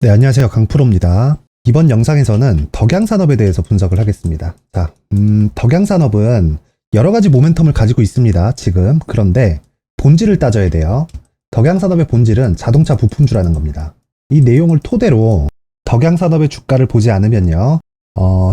네, 안녕하세요. 강프로입니다. 이번 영상에서는 덕양산업에 대해서 분석을 하겠습니다. 자, 덕양산업은 여러 가지 모멘텀을 가지고 있습니다. 지금. 그런데 본질을 따져야 돼요. 덕양산업의 본질은 자동차 부품주라는 겁니다. 이 내용을 토대로 덕양산업의 주가를 보지 않으면요.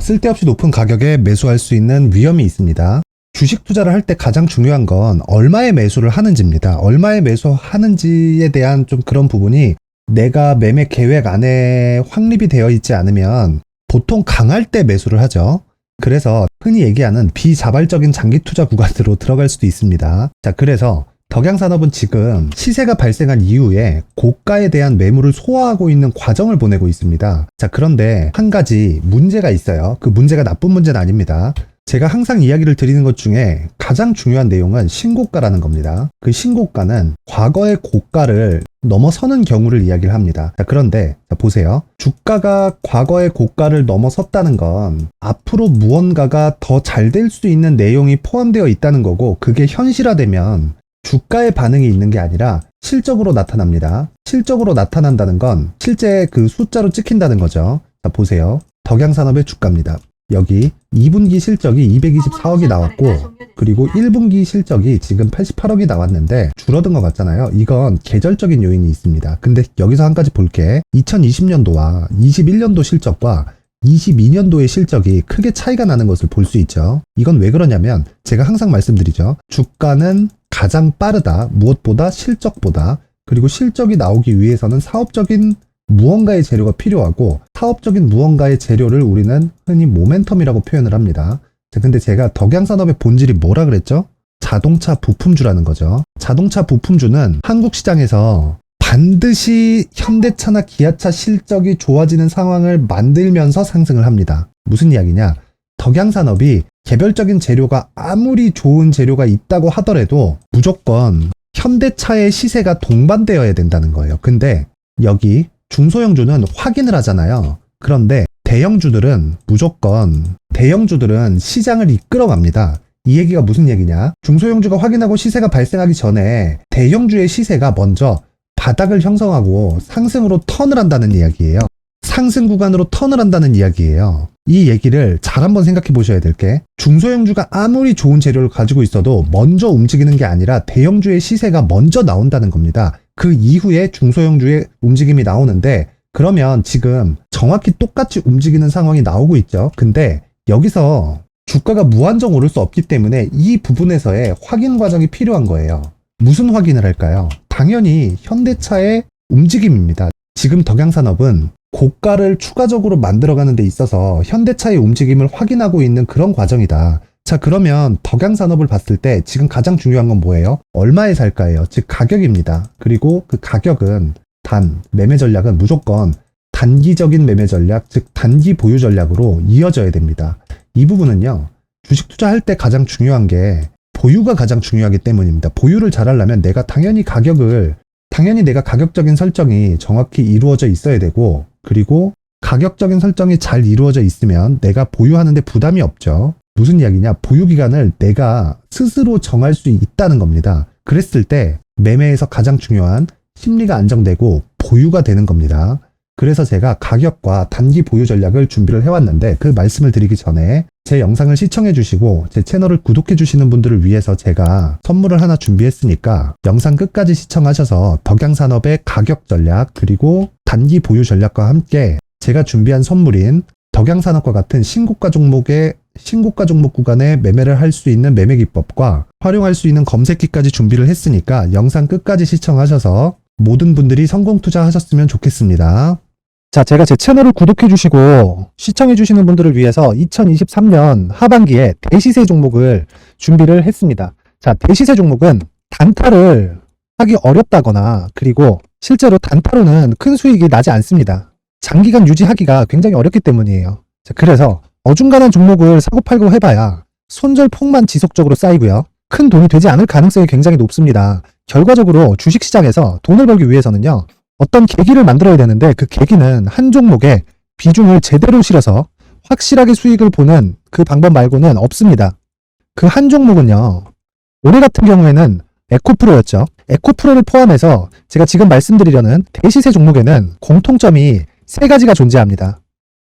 쓸데없이 높은 가격에 매수할 수 있는 위험이 있습니다. 주식 투자를 할 때 가장 중요한 건 얼마에 매수를 하는지입니다. 얼마에 매수하는지에 대한 좀 그런 부분이 내가 매매 계획 안에 확립이 되어 있지 않으면 보통 강할 때 매수를 하죠. 그래서 흔히 얘기하는 비자발적인 장기 투자 구간으로 들어갈 수도 있습니다. 자, 그래서 덕양산업은 지금 시세가 발생한 이후에 고가에 대한 매물을 소화하고 있는 과정을 보내고 있습니다. 자, 그런데 한 가지 문제가 있어요. 그 문제가 나쁜 문제는 아닙니다. 제가 항상 이야기를 드리는 것 중에 가장 중요한 내용은 신고가라는 겁니다. 그 신고가는 과거의 고가를 넘어서는 경우를 이야기를 합니다. 자, 그런데 보세요. 주가가 과거의 고가를 넘어섰다는 건 앞으로 무언가가 더 잘 될 수 있는 내용이 포함되어 있다는 거고, 그게 현실화되면 주가의 반응이 있는 게 아니라 실적으로 나타납니다. 실적으로 나타난다는 건 실제 그 숫자로 찍힌다는 거죠. 자, 보세요. 덕양산업의 주가입니다. 여기 2분기 실적이 224억이 나왔고, 그리고 1분기 실적이 지금 88억이 나왔는데 줄어든 것 같잖아요. 이건 계절적인 요인이 있습니다. 근데 여기서 한 가지 볼게. 2020년도와 21년도 실적과 22년도의 실적이 크게 차이가 나는 것을 볼 수 있죠. 이건 왜 그러냐면 제가 항상 말씀드리죠. 주가는 가장 빠르다. 무엇보다 실적보다. 그리고 실적이 나오기 위해서는 사업적인 무언가의 재료가 필요하고, 사업적인 무언가의 재료를 우리는 흔히 모멘텀이라고 표현을 합니다. 자, 근데 제가 덕양산업의 본질이 뭐라 그랬죠? 자동차 부품주라는 거죠. 자동차 부품주는 한국 시장에서 반드시 현대차나 기아차 실적이 좋아지는 상황을 만들면서 상승을 합니다. 무슨 이야기냐? 덕양산업이 개별적인 재료가 아무리 좋은 재료가 있다고 하더라도 무조건 현대차의 시세가 동반되어야 된다는 거예요. 근데 여기 중소형주는 확인을 하잖아요. 그런데 대형주들은 대형주들은 시장을 이끌어갑니다. 이 얘기가 무슨 얘기냐? 중소형주가 확인하고 시세가 발생하기 전에 대형주의 시세가 먼저 바닥을 형성하고 상승으로 턴을 한다는 이야기예요. 상승 구간으로 턴을 한다는 이야기예요. 이 얘기를 잘 한번 생각해 보셔야 될 게, 중소형주가 아무리 좋은 재료를 가지고 있어도 먼저 움직이는 게 아니라 대형주의 시세가 먼저 나온다는 겁니다. 그 이후에 중소형주의 움직임이 나오는데, 그러면 지금 정확히 똑같이 움직이는 상황이 나오고 있죠. 근데 여기서 주가가 무한정 오를 수 없기 때문에 이 부분에서의 확인 과정이 필요한 거예요. 무슨 확인을 할까요? 당연히 현대차의 움직임입니다. 지금 덕양산업은 고가를 추가적으로 만들어가는 데 있어서 현대차의 움직임을 확인하고 있는 그런 과정이다. 자, 그러면 덕양산업을 봤을 때 지금 가장 중요한 건 뭐예요? 얼마에 살까예요. 즉 가격입니다. 그리고 그 가격은 매매 전략은 무조건 단기적인 매매 전략, 즉 단기 보유 전략으로 이어져야 됩니다. 이 부분은요, 주식 투자할 때 가장 중요한 게 보유가 가장 중요하기 때문입니다. 보유를 잘하려면 당연히 내가 가격적인 설정이 정확히 이루어져 있어야 되고, 그리고 가격적인 설정이 잘 이루어져 있으면 내가 보유하는데 부담이 없죠. 무슨 이야기냐? 보유 기간을 내가 스스로 정할 수 있다는 겁니다. 그랬을 때 매매에서 가장 중요한 심리가 안정되고 보유가 되는 겁니다. 그래서 제가 가격과 단기 보유 전략을 준비를 해왔는데, 그 말씀을 드리기 전에 제 영상을 시청해 주시고 제 채널을 구독해 주시는 분들을 위해서 제가 선물을 하나 준비했으니까 영상 끝까지 시청하셔서 덕양산업의 가격 전략 그리고 단기 보유 전략과 함께 제가 준비한 선물인 덕양산업과 같은 신고가 종목 구간에 매매를 할 수 있는 매매 기법과 활용할 수 있는 검색기까지 준비를 했으니까 영상 끝까지 시청하셔서 모든 분들이 성공 투자하셨으면 좋겠습니다. 자, 제가 제 채널을 구독해 주시고 시청해 주시는 분들을 위해서 2023년 하반기에 대시세 종목을 준비를 했습니다. 자, 대시세 종목은 단타를 하기 어렵다거나, 그리고 실제로 단타로는 큰 수익이 나지 않습니다. 장기간 유지하기가 굉장히 어렵기 때문이에요. 자, 그래서 어중간한 종목을 사고팔고 해봐야 손절폭만 지속적으로 쌓이고요. 큰 돈이 되지 않을 가능성이 굉장히 높습니다. 결과적으로 주식시장에서 돈을 벌기 위해서는요, 어떤 계기를 만들어야 되는데, 그 계기는 한 종목에 비중을 제대로 실어서 확실하게 수익을 보는 그 방법 말고는 없습니다. 그 한 종목은요, 올해 같은 경우에는 에코프로였죠. 에코프로를 포함해서 제가 지금 말씀드리려는 대시세 종목에는 공통점이 세 가지가 존재합니다.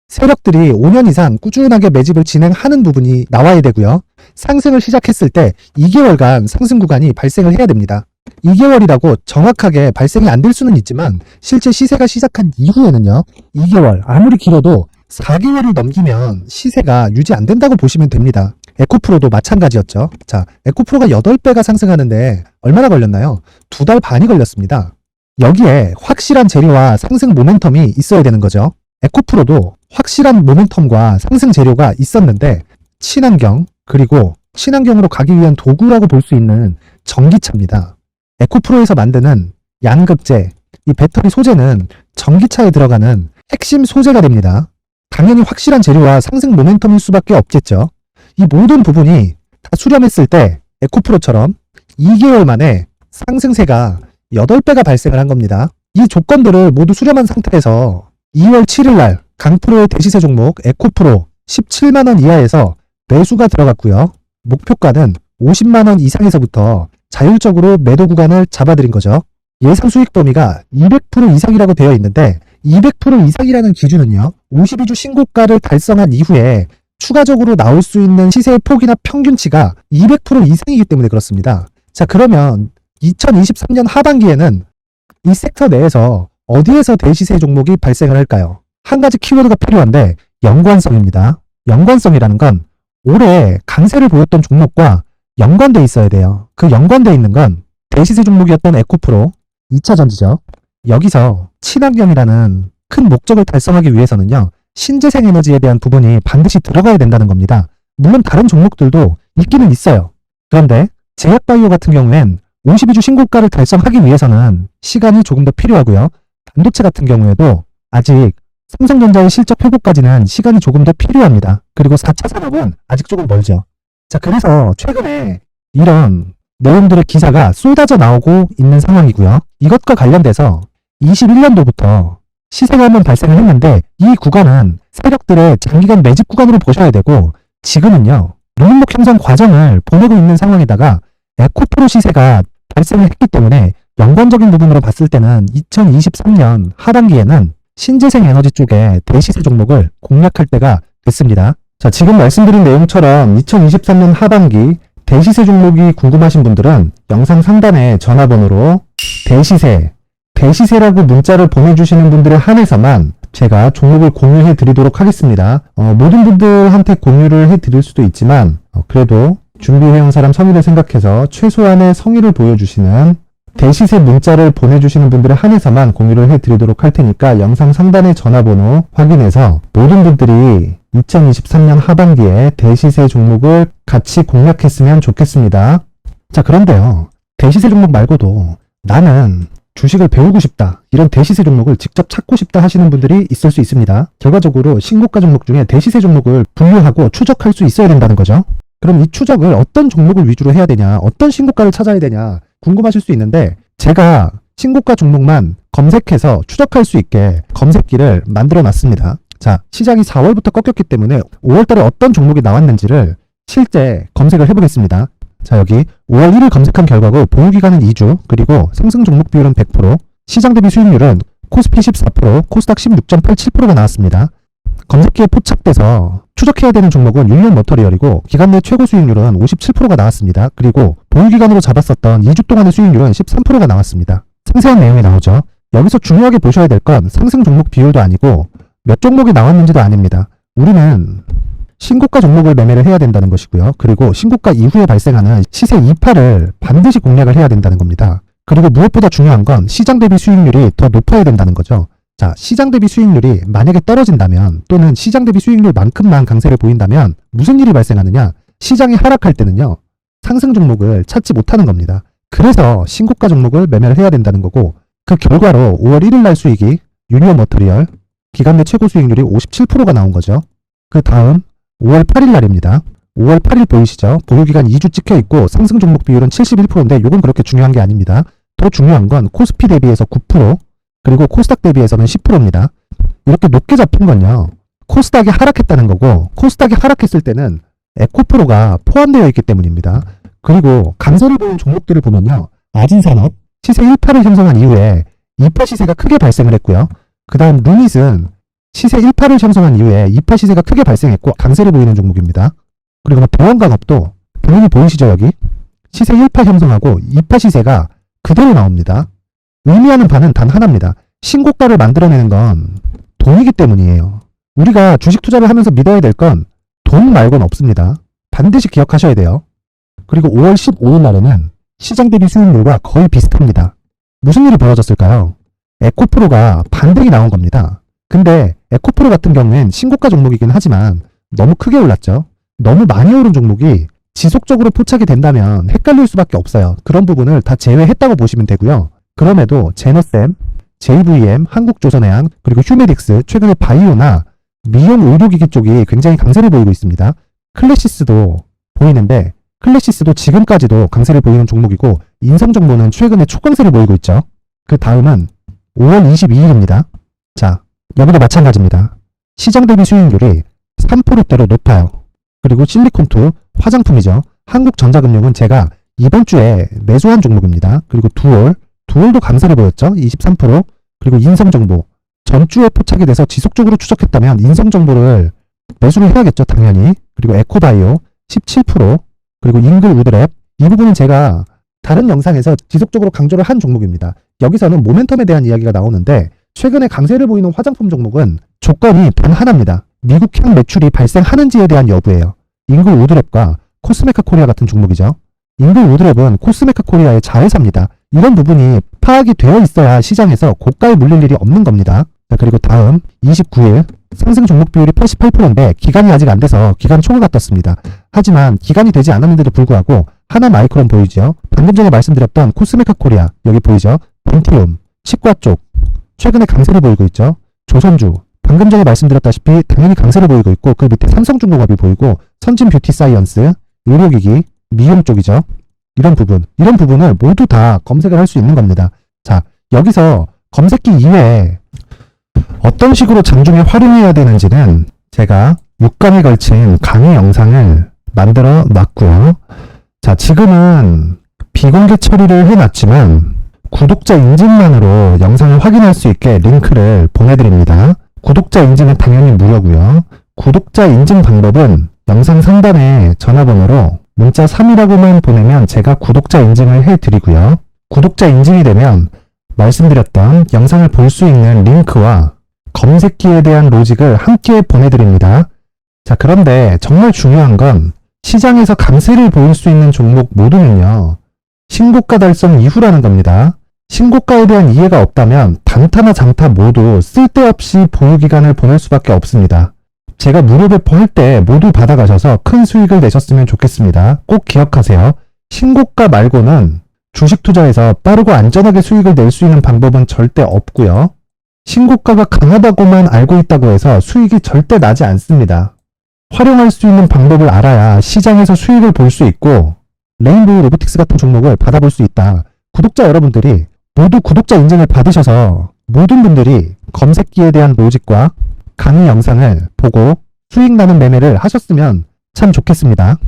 세력들이 5년 이상 꾸준하게 매집을 진행하는 부분이 나와야 되고요. 상승을 시작했을 때 2개월간 상승 구간이 발생을 해야 됩니다. 2개월이라고 정확하게 발생이 안 될 수는 있지만 실제 시세가 시작한 이후에는요. 2개월, 아무리 길어도 4개월을 넘기면 시세가 유지 안 된다고 보시면 됩니다. 에코프로도 마찬가지였죠. 자, 에코프로가 8배가 상승하는데 얼마나 걸렸나요? 2달 반이 걸렸습니다. 여기에 확실한 재료와 상승 모멘텀이 있어야 되는 거죠. 에코프로도 확실한 모멘텀과 상승 재료가 있었는데 친환경, 그리고 친환경으로 가기 위한 도구라고 볼 수 있는 전기차입니다. 에코프로에서 만드는 양극재, 이 배터리 소재는 전기차에 들어가는 핵심 소재가 됩니다. 당연히 확실한 재료와 상승 모멘텀일 수밖에 없겠죠. 이 모든 부분이 다 수렴했을 때 에코프로처럼 2개월 만에 상승세가 8배가 발생을 한 겁니다. 이 조건들을 모두 수렴한 상태에서 2월 7일 날 강프로의 대시세 종목 에코프로 17만원 이하에서 매수가 들어갔고요. 목표가는 50만원 이상에서부터 자율적으로 매도 구간을 잡아드린 거죠. 예상 수익 범위가 200% 이상이라고 되어 있는데 200% 이상이라는 기준은요. 52주 신고가를 달성한 이후에 추가적으로 나올 수 있는 시세의 폭이나 평균치가 200% 이상이기 때문에 그렇습니다. 자, 그러면 2023년 하반기에는 이 섹터 내에서 어디에서 대시세 종목이 발생을 할까요? 한 가지 키워드가 필요한데 연관성입니다. 연관성이라는 건 올해 강세를 보였던 종목과 연관돼 있어야 돼요. 그 연관돼 있는 건 대시세 종목이었던 에코프로 2차 전지죠. 여기서 친환경이라는 큰 목적을 달성하기 위해서는요. 신재생 에너지에 대한 부분이 반드시 들어가야 된다는 겁니다. 물론 다른 종목들도 있기는 있어요. 그런데 제약바이오 같은 경우엔 52주 신고가를 달성하기 위해서는 시간이 조금 더 필요하고요. 반도체 같은 경우에도 아직 삼성전자의 실적 회복까지는 시간이 조금 더 필요합니다. 그리고 4차 산업은 아직 조금 멀죠. 자, 그래서 최근에 이런 내용들의 기사가 쏟아져 나오고 있는 상황이고요. 이것과 관련돼서 21년도부터 시세가 한번 발생을 했는데 이 구간은 세력들의 장기간 매집 구간으로 보셔야 되고 지금은요. 눈목 형성 과정을 보내고 있는 상황에다가 에코프로 시세가 발생을 했기 때문에 연관적인 부분으로 봤을 때는 2023년 하반기에는 신재생 에너지 쪽에 대시세 종목을 공략할 때가 됐습니다. 자, 지금 말씀드린 내용처럼 2023년 하반기 대시세 종목이 궁금하신 분들은 영상 상단에 전화번호로 대시세라고 문자를 보내주시는 분들에 한해서만 제가 종목을 공유해 드리도록 하겠습니다. 모든 분들한테 공유를 해 드릴 수도 있지만 그래도 준비해온 사람 성의를 생각해서 최소한의 성의를 보여주시는 대시세 문자를 보내주시는 분들에 한해서만 공유를 해드리도록 할 테니까 영상 상단의 전화번호 확인해서 모든 분들이 2023년 하반기에 대시세 종목을 같이 공략했으면 좋겠습니다. 자, 그런데요. 대시세 종목 말고도 나는 주식을 배우고 싶다. 이런 대시세 종목을 직접 찾고 싶다 하시는 분들이 있을 수 있습니다. 결과적으로 신고가 종목 중에 대시세 종목을 분류하고 추적할 수 있어야 된다는 거죠. 그럼 이 추적을 어떤 종목을 위주로 해야 되냐, 어떤 신고가를 찾아야 되냐 궁금하실 수 있는데 제가 신고가 종목만 검색해서 추적할 수 있게 검색기를 만들어 놨습니다. 자, 시장이 4월부터 꺾였기 때문에 5월달에 어떤 종목이 나왔는지를 실제 검색을 해보겠습니다. 자, 여기 5월 1일 검색한 결과고 보유기간은 2주, 그리고 상승 종목 비율은 100%, 시장 대비 수익률은 코스피 14%, 코스닥 16.87%가 나왔습니다. 검색기에 포착돼서 추적해야 되는 종목은 율리언 머터리얼이고 기간 내 최고 수익률은 57%가 나왔습니다. 그리고 보유기간으로 잡았었던 2주 동안의 수익률은 13%가 나왔습니다. 상세한 내용이 나오죠. 여기서 중요하게 보셔야 될 건 상승 종목 비율도 아니고 몇 종목이 나왔는지도 아닙니다. 우리는 신고가 종목을 매매를 해야 된다는 것이고요. 그리고 신고가 이후에 발생하는 시세 이파를 반드시 공략을 해야 된다는 겁니다. 그리고 무엇보다 중요한 건 시장 대비 수익률이 더 높아야 된다는 거죠. 자, 시장 대비 수익률이 만약에 떨어진다면 또는 시장 대비 수익률만큼만 강세를 보인다면 무슨 일이 발생하느냐? 시장이 하락할 때는요. 상승 종목을 찾지 못하는 겁니다. 그래서 신고가 종목을 매매를 해야 된다는 거고 그 결과로 5월 1일 날 수익이 율리언 머터리얼 기간 내 최고 수익률이 57%가 나온 거죠. 그 다음 5월 8일 날입니다. 5월 8일 보이시죠? 보유기간 2주 찍혀 있고 상승 종목 비율은 71%인데 이건 그렇게 중요한 게 아닙니다. 더 중요한 건 코스피 대비해서 9%, 그리고 코스닥 대비해서는 10%입니다. 이렇게 높게 잡힌 건요. 코스닥이 하락했다는 거고 코스닥이 하락했을 때는 에코프로가 포함되어 있기 때문입니다. 그리고 강세를 보인 종목들을 보면요. 아진산업 시세 1파를 형성한 이후에 2파 시세가 크게 발생을 했고요. 그 다음 루닛은 시세 1파를 형성한 이후에 2파 시세가 크게 발생했고 강세를 보이는 종목입니다. 그리고 보험강업도 당연히 보이시죠 여기? 시세 1파 형성하고 2파 시세가 그대로 나옵니다. 의미하는 바는 단 하나입니다. 신고가를 만들어내는 건 돈이기 때문이에요. 우리가 주식 투자를 하면서 믿어야 될 건 돈 말고는 없습니다. 반드시 기억하셔야 돼요. 그리고 5월 15일 날에는 시장 대비 수익률과 거의 비슷합니다. 무슨 일이 벌어졌을까요? 에코프로가 반등이 나온 겁니다. 근데 에코프로 같은 경우엔 신고가 종목이긴 하지만 너무 크게 올랐죠. 너무 많이 오른 종목이 지속적으로 포착이 된다면 헷갈릴 수밖에 없어요. 그런 부분을 다 제외했다고 보시면 되고요. 그럼에도 제너셈, JVM, 한국조선해양, 그리고 휴메딕스, 최근에 바이오나 미용 의료기기 쪽이 굉장히 강세를 보이고 있습니다. 클래시스도 보이는데 클래시스도 지금까지도 강세를 보이는 종목이고 인성정보는 최근에 초강세를 보이고 있죠. 그 다음은 5월 22일입니다. 자, 여기도 마찬가지입니다. 시장 대비 수익률이 3%대로 높아요. 그리고 실리콘투 화장품이죠. 한국전자금융은 제가 이번 주에 매수한 종목입니다. 그리고 두올도 강세를 보였죠. 23%. 그리고 인성정보 전주에 포착이 돼서 지속적으로 추적했다면 인성정보를 매수를 해야겠죠. 당연히. 그리고 에코바이오 17%. 그리고 잉글우드랩 이 부분은 제가 다른 영상에서 지속적으로 강조를 한 종목입니다. 여기서는 모멘텀에 대한 이야기가 나오는데 최근에 강세를 보이는 화장품 종목은 조건이 단 하나입니다. 미국향 매출이 발생하는지에 대한 여부예요. 잉글우드랩과 코스메카 코리아 같은 종목이죠. 잉글우드랩은 코스메카 코리아의 자회사입니다. 이런 부분이 파악이 되어 있어야 시장에서 고가에 물릴 일이 없는 겁니다. 자, 그리고 다음 29일 상승 종목 비율이 88%인데 기간이 아직 안 돼서 기간 초과가 떴습니다. 하지만 기간이 되지 않았는데도 불구하고 하나마이크론 보이죠. 방금 전에 말씀드렸던 코스메카 코리아 여기 보이죠. 벤티움 치과 쪽 최근에 강세를 보이고 있죠. 조선주 방금 전에 말씀드렸다시피 당연히 강세를 보이고 있고 그 밑에 삼성중공업이 보이고 선진 뷰티 사이언스 의료기기 미용 쪽이죠. 이런 부분을 모두 다 검색을 할 수 있는 겁니다. 자, 여기서 검색기 이외에 어떤 식으로 장중에 활용해야 되는지는 제가 6강에 걸친 강의 영상을 만들어 놨고요. 자, 지금은 비공개 처리를 해놨지만 구독자 인증만으로 영상을 확인할 수 있게 링크를 보내드립니다. 구독자 인증은 당연히 무료고요. 구독자 인증 방법은 영상 상단에 전화번호로 문자 3이라고만 보내면 제가 구독자 인증을 해드리고요. 구독자 인증이 되면 말씀드렸던 영상을 볼 수 있는 링크와 검색기에 대한 로직을 함께 보내드립니다. 자, 그런데 정말 중요한 건 시장에서 강세를 보일 수 있는 종목 모두는요. 신고가 달성 이후라는 겁니다. 신고가에 대한 이해가 없다면 단타나 장타 모두 쓸데없이 보유기간을 보낼 수밖에 없습니다. 제가 무료 배포할 때 모두 받아가셔서 큰 수익을 내셨으면 좋겠습니다. 꼭 기억하세요. 신고가 말고는 주식 투자에서 빠르고 안전하게 수익을 낼 수 있는 방법은 절대 없고요. 신고가가 강하다고만 알고 있다고 해서 수익이 절대 나지 않습니다. 활용할 수 있는 방법을 알아야 시장에서 수익을 볼 수 있고 레인보우 로보틱스 같은 종목을 받아볼 수 있다. 구독자 여러분들이 모두 구독자 인증을 받으셔서 모든 분들이 검색기에 대한 로직과 강의 영상을 보고 수익 나는 매매를 하셨으면 참 좋겠습니다.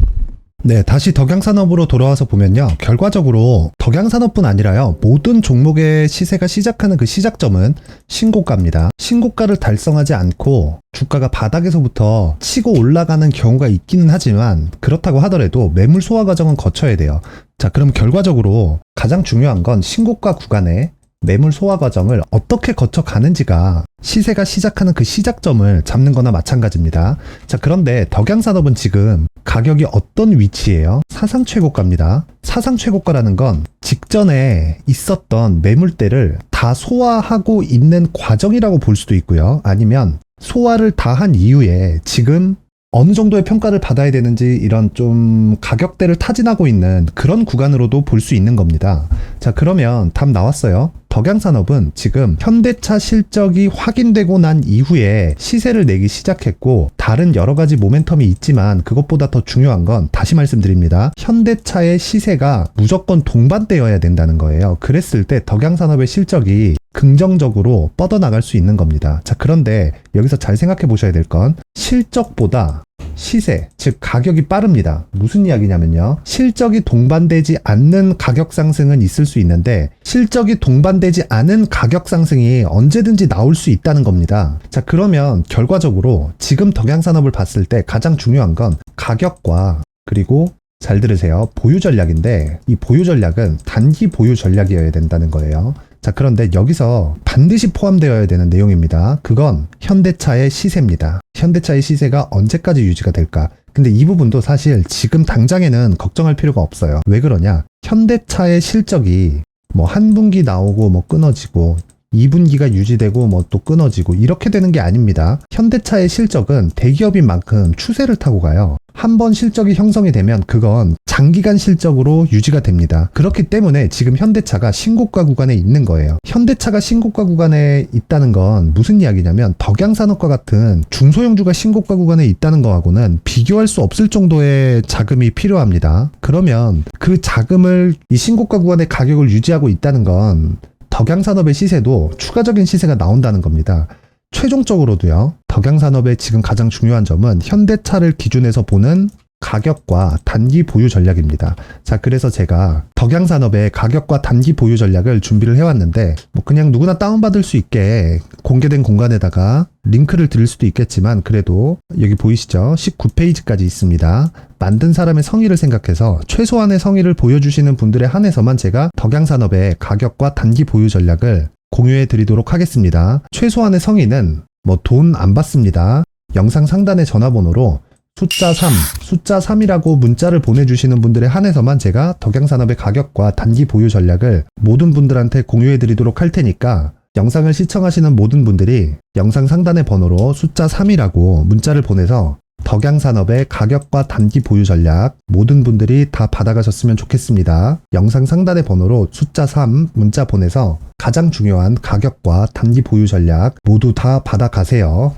네, 다시 덕양산업으로 돌아와서 보면요. 결과적으로 덕양산업뿐 아니라요. 모든 종목의 시세가 시작하는 그 시작점은 신고가입니다. 신고가를 달성하지 않고 주가가 바닥에서부터 치고 올라가는 경우가 있기는 하지만 그렇다고 하더라도 매물 소화 과정은 거쳐야 돼요. 자, 그럼 결과적으로 가장 중요한 건 신고가 구간에 매물 소화 과정을 어떻게 거쳐가는지가 시세가 시작하는 그 시작점을 잡는 거나 마찬가지입니다. 자, 그런데 덕양산업은 지금 가격이 어떤 위치예요? 사상 최고가입니다. 사상 최고가라는 건 직전에 있었던 매물대를 다 소화하고 있는 과정이라고 볼 수도 있고요. 아니면 소화를 다 한 이후에 지금 어느 정도의 평가를 받아야 되는지 이런 좀 가격대를 타진하고 있는 그런 구간으로도 볼 수 있는 겁니다. 자, 그러면 답 나왔어요. 덕양산업은 지금 현대차 실적이 확인되고 난 이후에 시세를 내기 시작했고 다른 여러 가지 모멘텀이 있지만 그것보다 더 중요한 건 다시 말씀드립니다. 현대차의 시세가 무조건 동반되어야 된다는 거예요. 그랬을 때 덕양산업의 실적이 긍정적으로 뻗어나갈 수 있는 겁니다. 자, 그런데 여기서 잘 생각해 보셔야 될 건 실적보다 시세, 즉 가격이 빠릅니다. 무슨 이야기냐면요. 실적이 동반되지 않는 가격 상승은 있을 수 있는데 실적이 동반되지 않은 가격 상승이 언제든지 나올 수 있다는 겁니다. 자, 그러면 결과적으로 지금 덕양산업을 봤을 때 가장 중요한 건 가격과 그리고 잘 들으세요. 보유 전략인데 이 보유 전략은 단기 보유 전략이어야 된다는 거예요. 자, 그런데 여기서 반드시 포함되어야 되는 내용입니다. 그건 현대차의 시세입니다. 현대차의 시세가 언제까지 유지가 될까? 근데 이 부분도 사실 지금 당장에는 걱정할 필요가 없어요. 왜 그러냐? 현대차의 실적이 뭐 한 분기 나오고 뭐 끊어지고 2분기가 유지되고 뭐 또 끊어지고 이렇게 되는 게 아닙니다. 현대차의 실적은 대기업인 만큼 추세를 타고 가요. 한번 실적이 형성이 되면 그건 장기간 실적으로 유지가 됩니다. 그렇기 때문에 지금 현대차가 신고가 구간에 있는 거예요. 현대차가 신고가 구간에 있다는 건 무슨 이야기냐면 덕양산업과 같은 중소형주가 신고가 구간에 있다는 거하고는 비교할 수 없을 정도의 자금이 필요합니다. 그러면 그 자금을 이 신고가 구간의 가격을 유지하고 있다는 건 덕양산업의 시세도 추가적인 시세가 나온다는 겁니다. 최종적으로도요. 덕양산업의 지금 가장 중요한 점은 현대차를 기준해서 보는 가격과 단기 보유 전략입니다. 자, 그래서 제가 덕양산업의 가격과 단기 보유 전략을 준비를 해왔는데 뭐 그냥 누구나 다운받을 수 있게 공개된 공간에다가 링크를 드릴 수도 있겠지만 그래도 여기 보이시죠? 19페이지까지 있습니다. 만든 사람의 성의를 생각해서 최소한의 성의를 보여주시는 분들에 한해서만 제가 덕양산업의 가격과 단기 보유 전략을 공유해 드리도록 하겠습니다. 최소한의 성의는 뭐 돈 안 받습니다. 영상 상단의 전화번호로 숫자 3이라고 문자를 보내주시는 분들에 한해서만 제가 덕양산업의 가격과 단기 보유 전략을 모든 분들한테 공유해 드리도록 할 테니까 영상을 시청하시는 모든 분들이 영상 상단의 번호로 숫자 3이라고 문자를 보내서 덕양산업의 가격과 단기 보유 전략 모든 분들이 다 받아가셨으면 좋겠습니다. 영상 상단의 번호로 숫자 3 문자 보내서 가장 중요한 가격과 단기 보유 전략 모두 다 받아가세요.